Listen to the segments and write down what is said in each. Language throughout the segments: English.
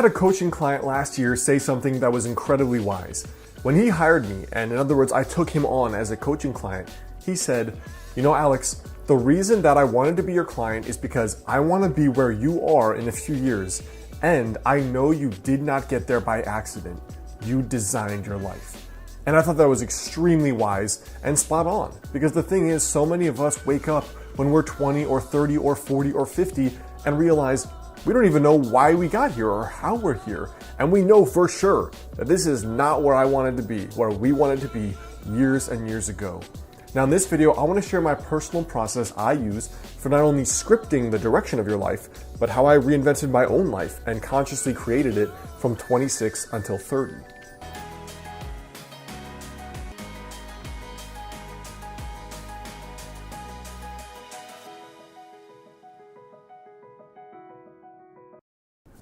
had a coaching client last year say something that was incredibly wise. When he hired me, and in other words, I took him on as a coaching client, he said, "You know, Alex, the reason that I wanted to be your client is because I want to be where you are in a few years, and I know you did not get there by accident. You designed your life." And I thought that was extremely wise and spot on, because the thing is, so many of us wake up when we're 20 or 30 or 40 or 50 and realize we don't even know why we got here or how we're here. And we know for sure that this is not where I wanted to be, where we wanted to be years and years ago. Now in this video, I want to share my personal process I use for not only scripting the direction of your life, but how I reinvented my own life and consciously created it from 26 until 30.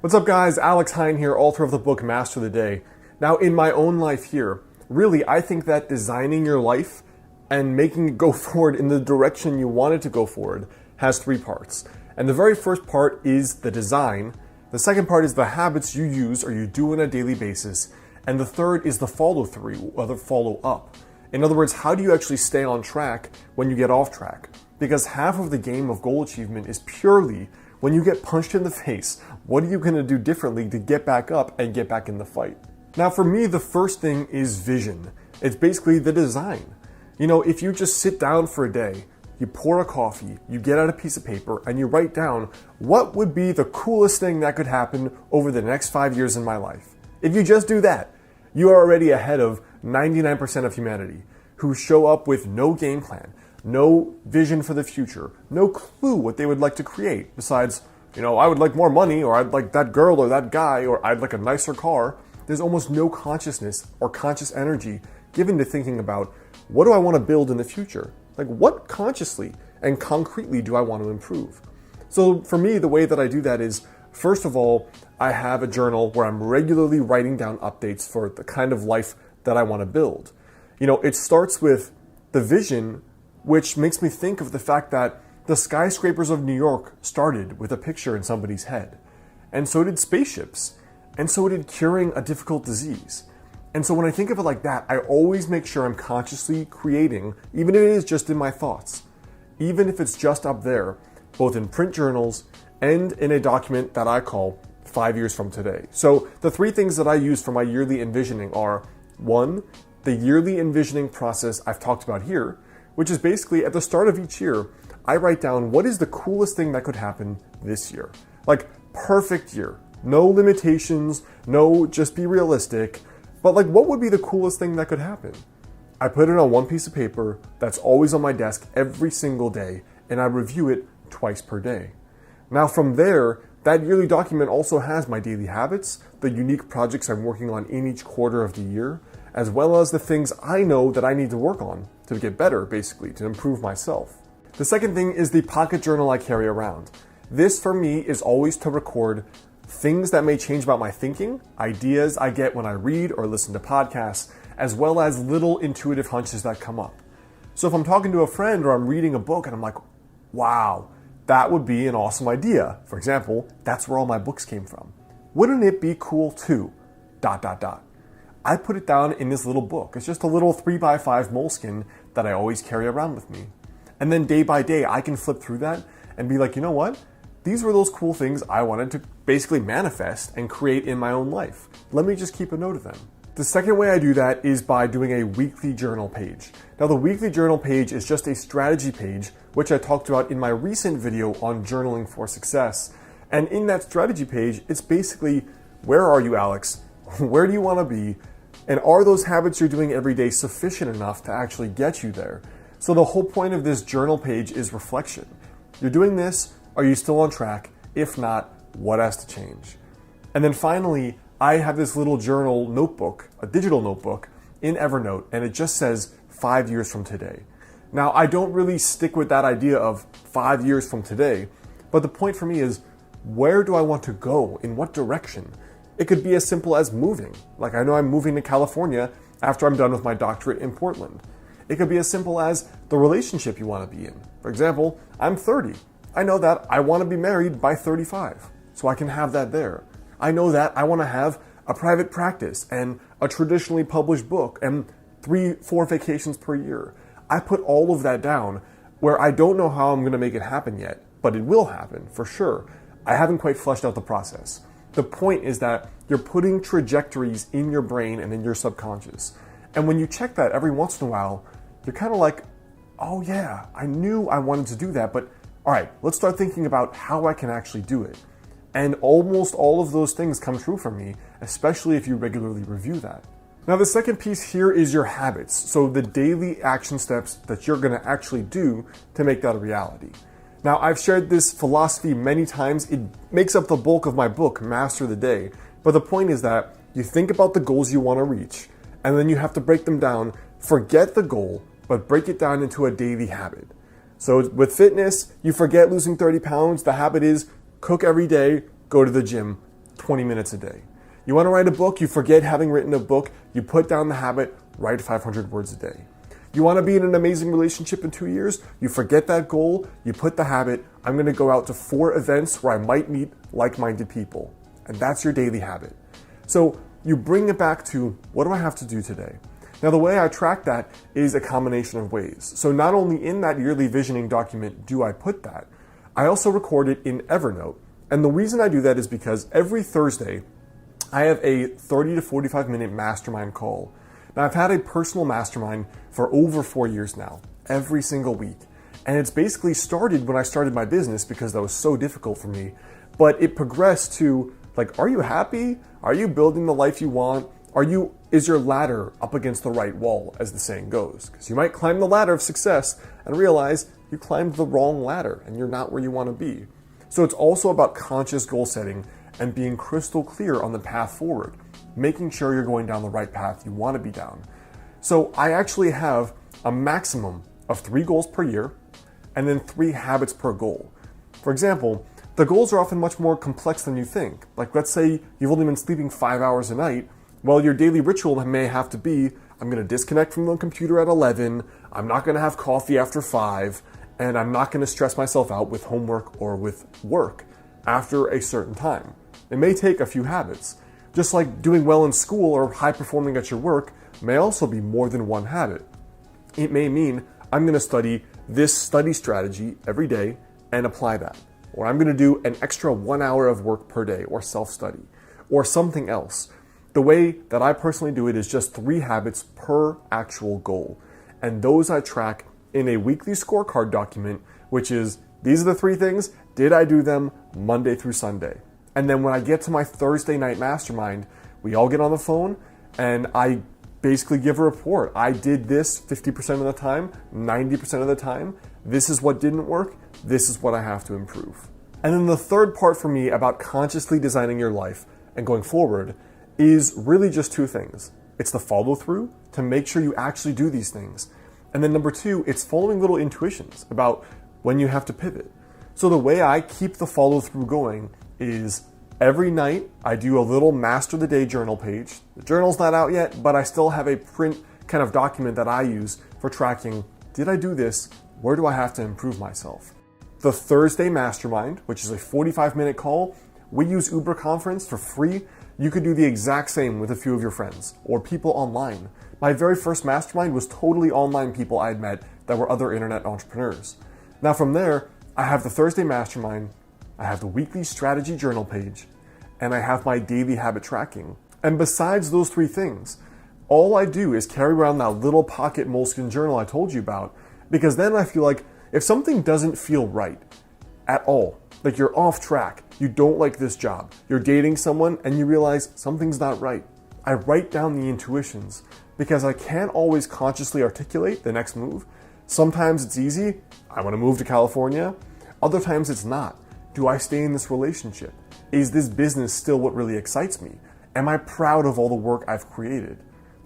What's up guys, Alex Hine here, author of the book Master the Day. Now in my own life here, really I think that designing your life and making it go forward in the direction you want it to go forward has three parts. And the very first part is the design, the second part is the habits you use or you do on a daily basis, and the third is the follow through or the follow up. In other words, how do you actually stay on track when you get off track? Because half of the game of goal achievement is purely when you get punched in the face, what are you going to do differently to get back up and get back in the fight? Now for me, the first thing is vision. It's basically the design. You know, if you just sit down for a day, you pour a coffee, you get out a piece of paper and you write down what would be the coolest thing that could happen over the next 5 years in my life. If you just do that, you are already ahead of 99% of humanity who show up with no game plan, no vision for the future, no clue what they would like to create besides, you know, I would like more money, or I'd like that girl or that guy, or I'd like a nicer car. There's almost no consciousness or conscious energy given to thinking about what do I want to build in the future? Like what consciously and concretely do I want to improve? So for me, the way that I do that is, first of all, I have a journal where I'm regularly writing down updates for the kind of life that I want to build. You know, it starts with the vision, which makes me think of the fact that the skyscrapers of New York started with a picture in somebody's head. And so did spaceships. And so did curing a difficult disease. And so when I think of it like that, I always make sure I'm consciously creating, even if it is just in my thoughts, even if it's just up there, both in print journals and in a document that I call 5 years from today. So the three things that I use for my yearly envisioning are, one, the yearly envisioning process I've talked about here, which is basically at the start of each year, I write down what is the coolest thing that could happen this year. Like perfect year, no limitations, no just be realistic, but like what would be the coolest thing that could happen? I put it on one piece of paper that's always on my desk every single day, and I review it twice per day. Now from there, that yearly document also has my daily habits, the unique projects I'm working on in each quarter of the year, as well as the things I know that I need to work on to get better, basically, to improve myself. The second thing is the pocket journal I carry around. This for me is always to record things that may change about my thinking, ideas I get when I read or listen to podcasts, as well as little intuitive hunches that come up. So if I'm talking to a friend or I'm reading a book and I'm like, wow, that would be an awesome idea. For example, that's where all my books came from. Wouldn't it be cool too? ... I put it down in this little book. It's just a little 3x5 moleskin that I always carry around with me. And then day by day, I can flip through that and be like, you know what? These were those cool things I wanted to basically manifest and create in my own life. Let me just keep a note of them. The second way I do that is by doing a weekly journal page. Now the weekly journal page is just a strategy page, which I talked about in my recent video on journaling for success. And in that strategy page, it's basically, where are you, Alex? Where do you want to be? And are those habits you're doing every day sufficient enough to actually get you there? So the whole point of this journal page is reflection. You're doing this, are you still on track? If not, what has to change? And then finally, I have this little journal notebook, a digital notebook in Evernote, and it just says 5 years from today. Now, I don't really stick with that idea of 5 years from today, but the point for me is, where do I want to go? In what direction? It could be as simple as moving. Like I know I'm moving to California after I'm done with my doctorate in Portland. It could be as simple as the relationship you want to be in. For example, I'm 30. I know that I want to be married by 35, so I can have that there. I know that I want to have a private practice and a traditionally published book and 3-4 vacations per year. I put all of that down where I don't know how I'm going to make it happen yet, but it will happen for sure. I haven't quite fleshed out the process. The point is that you're putting trajectories in your brain and in your subconscious. And when you check that every once in a while, you're kind of like, oh yeah, I knew I wanted to do that, but all right, let's start thinking about how I can actually do it. And almost all of those things come true for me, especially if you regularly review that. Now, the second piece here is your habits. So the daily action steps that you're gonna actually do to make that a reality. Now, I've shared this philosophy many times. It makes up the bulk of my book, Master the Day. But the point is that you think about the goals you wanna reach, and then you have to break them down. Forget the goal, but break it down into a daily habit. So with fitness, you forget losing 30 pounds. The habit is cook every day, go to the gym 20 minutes a day. You want to write a book, you forget having written a book, you put down the habit, write 500 words a day. You want to be in an amazing relationship in 2 years, you forget that goal, you put the habit, I'm going to go out to 4 events where I might meet like-minded people. And that's your daily habit. So you bring it back to, what do I have to do today? Now, the way I track that is a combination of ways. So not only in that yearly visioning document do I put that, I also record it in Evernote. And the reason I do that is because every Thursday, I have a 30 to 45 minute mastermind call. Now, I've had a personal mastermind for over 4 years now, every single week. And it's basically started when I started my business because that was so difficult for me. But it progressed to, like, are you happy? Are you building the life you want? Is your ladder up against the right wall, as the saying goes? Because you might climb the ladder of success and realize you climbed the wrong ladder and you're not where you want to be. So it's also about conscious goal setting and being crystal clear on the path forward, making sure you're going down the right path you want to be down. So I actually have a maximum of 3 goals per year and then 3 habits per goal. For example, the goals are often much more complex than you think. Like, let's say you've only been sleeping 5 hours a night. Well, your daily ritual may have to be, I'm going to disconnect from the computer at 11, I'm not going to have coffee after 5, and I'm not going to stress myself out with homework or with work after a certain time. It may take a few habits. Just like doing well in school or high performing at your work may also be more than one habit. It may mean I'm going to study this study strategy every day and apply that. Or I'm going to do an extra 1 hour of work per day or self-study or something else. The way that I personally do it is just 3 habits per actual goal. And those I track in a weekly scorecard document, which is, these are the 3 things, did I do them Monday through Sunday? And then when I get to my Thursday night mastermind, we all get on the phone and I basically give a report. I did this 50% of the time, 90% of the time. This is what didn't work. This is what I have to improve. And then the third part for me about consciously designing your life and going forward is really just 2 things. It's the follow through to make sure you actually do these things. And then number 2, it's following little intuitions about when you have to pivot. So the way I keep the follow through going is every night I do a little Master the Day journal page. The journal's not out yet, but I still have a print kind of document that I use for tracking, did I do this? Where do I have to improve myself? The Thursday Mastermind, which is a 45-minute call, we use Uber Conference for free. You could do the exact same with a few of your friends or people online. My very first mastermind was totally online people I had met that were other internet entrepreneurs. Now from there, I have the Thursday Mastermind, I have the weekly strategy journal page, and I have my daily habit tracking. And besides those 3 things, all I do is carry around that little pocket moleskin journal I told you about, because then I feel like if something doesn't feel right at all, like you're off track, you don't like this job, you're dating someone and you realize something's not right, I write down the intuitions because I can't always consciously articulate the next move. Sometimes it's easy, I want to move to California. Other times it's not. Do I stay in this relationship? Is this business still what really excites me? Am I proud of all the work I've created?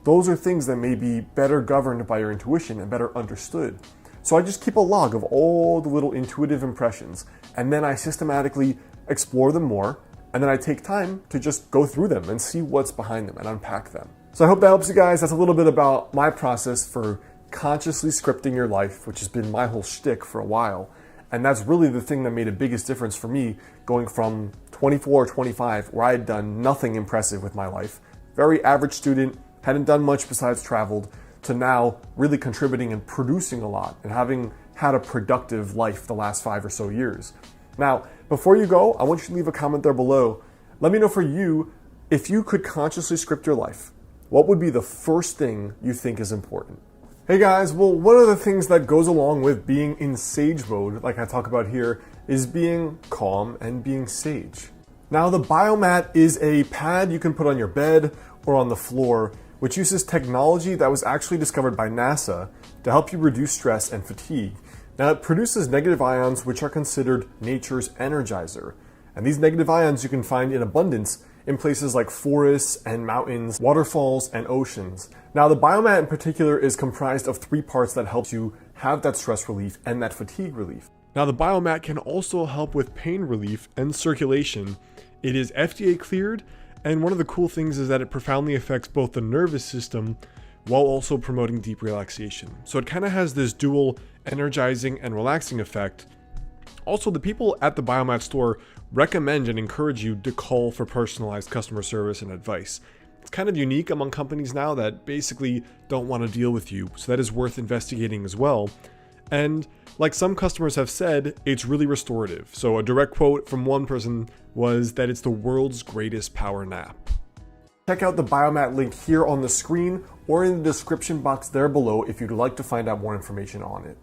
Those are things that may be better governed by your intuition and better understood. So I just keep a log of all the little intuitive impressions, and then I systematically explore them more, and then I take time to just go through them and see what's behind them and unpack them. So I hope that helps you guys. That's a little bit about my process for consciously scripting your life, which has been my whole shtick for a while. And that's really the thing that made the biggest difference for me going from 24 or 25, where I had done nothing impressive with my life, very average student, hadn't done much besides traveled, to now really contributing and producing a lot and having had a productive life the last 5 or so years. Now, before you go, I want you to leave a comment there below. Let me know for you, if you could consciously script your life, what would be the first thing you think is important? Hey guys, well, one of the things that goes along with being in sage mode, like I talk about here, is being calm and being sage. Now, the biomat is a pad you can put on your bed or on the floor, which uses technology that was actually discovered by NASA to help you reduce stress and fatigue. Now, it produces negative ions, which are considered nature's energizer. And these negative ions you can find in abundance in places like forests and mountains, waterfalls, and oceans. Now, the biomat in particular is comprised of 3 parts that helps you have that stress relief and that fatigue relief. Now, the biomat can also help with pain relief and circulation. It is FDA cleared, and one of the cool things is that it profoundly affects both the nervous system while also promoting deep relaxation. So it kind of has this dual energizing and relaxing effect. Also, the people at the biomat store recommend and encourage you to call for personalized customer service and advice. It's kind of unique among companies now that basically don't want to deal with you, so that is worth investigating as well. And like some customers have said, it's really restorative. So a direct quote from one person was that it's the world's greatest power nap. Check out the biomat link here on the screen or in the description box there below if you'd like to find out more information on it.